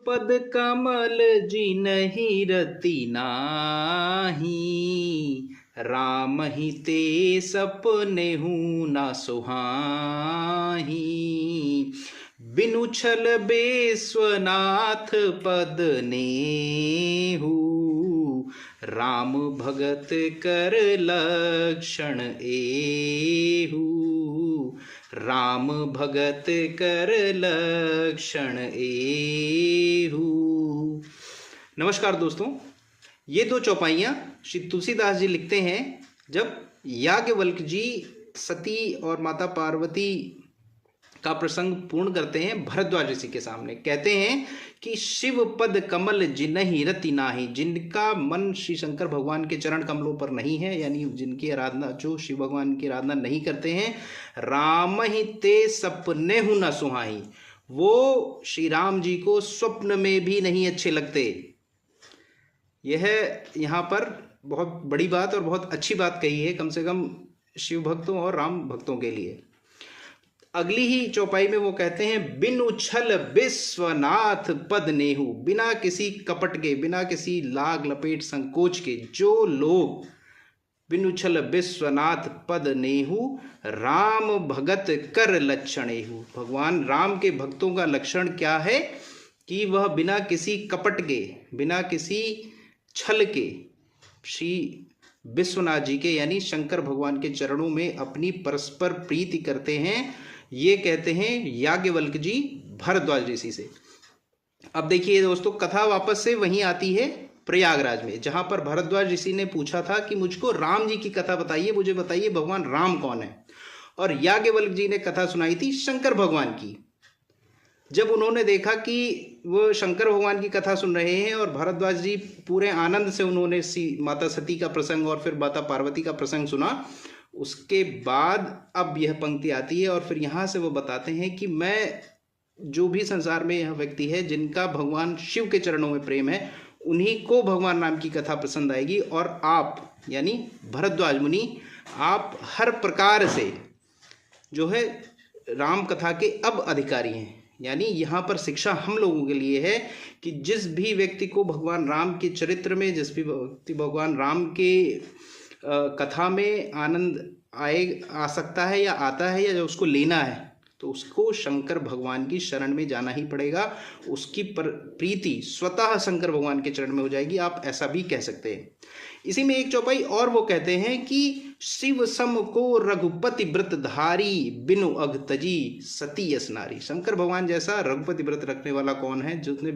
पद कमल जिनहि रति नाही, राम ही ते सपनेहु न सुहाही। बिनु छल बेस्वनाथ पद नेहु, राम भगत कर लक्षण एहु। राम भगत कर लक्षण एहु। नमस्कार दोस्तों, ये दो चौपाइयाँ श्री तुलसीदास जी लिखते हैं जब याज्ञवल्क्य जी सती और माता पार्वती का प्रसंग पूर्ण करते हैं भरद्वाज ऋषि के सामने। कहते हैं कि शिव पद कमल जिनहि रति नाही, जिनका मन श्री शंकर भगवान के चरण कमलों पर नहीं है, यानी जिनकी आराधना, जो शिव भगवान की आराधना नहीं करते हैं, राम ही ते सपनेहु न सुहाई, वो श्री राम जी को स्वप्न में भी नहीं अच्छे लगते। यह यहाँ पर बहुत बड़ी बात और बहुत अच्छी बात कही है, कम से कम शिव भक्तों और राम भक्तों के लिए। अगली ही चौपाई में वो कहते हैं, बिनु छल विश्वनाथ पद नेहु, बिना किसी कपट के, बिना किसी लाग लपेट संकोच के, जो लोग बिनु छल विश्वनाथ पद नेहु, राम भगत कर लक्षण एहु। भगवान राम के भक्तों का लक्षण क्या है कि वह बिना किसी कपट के, बिना किसी छल के श्री विश्वनाथ जी के यानी शंकर भगवान के चरणों में अपनी परस्पर प्रीति करते हैं। ये कहते हैं याज्ञवल्क्य जी भरद्वाज ऋषि से। अब देखिए दोस्तों, कथा वापस से वहीं आती है प्रयागराज में, जहां पर भरद्वाज ऋषि ने पूछा था कि मुझको राम जी की कथा बताइए, मुझे बताइए भगवान राम कौन है। और याज्ञवल्क्य जी ने कथा सुनाई थी शंकर भगवान की। जब उन्होंने देखा कि वो शंकर भगवान की कथा सुन रहे हैं और भरद्वाज जी पूरे आनंद से उन्होंने माता सती का प्रसंग और फिर माता पार्वती का प्रसंग सुना, उसके बाद अब यह पंक्ति आती है और फिर यहाँ से वो बताते हैं कि मैं, जो भी संसार में यह व्यक्ति है जिनका भगवान शिव के चरणों में प्रेम है, उन्हीं को भगवान राम की कथा पसंद आएगी। और आप यानी भरद्वाज मुनि, आप हर प्रकार से जो है राम कथा के अब अधिकारी हैं। यानी यहाँ पर शिक्षा हम लोगों के लिए है कि जिस भी व्यक्ति को भगवान राम के चरित्र में, जिस भी व्यक्ति भगवान राम के कथा में आनंद आ सकता है या आता है या जो उसको लेना है, तो उसको शंकर भगवान की शरण में जाना ही पड़ेगा। उसकी प्रीति स्वतः शंकर भगवान के चरण में हो जाएगी, आप ऐसा भी कह सकते हैं। इसी में एक चौपाई और वो कहते हैं कि शिव सम को रघुपति व्रत धारी, बिनु अघ तजी सती यस नारी। शंकर भगवान जैसा रघुपति व्रत रखने वाला कौन है, जिसने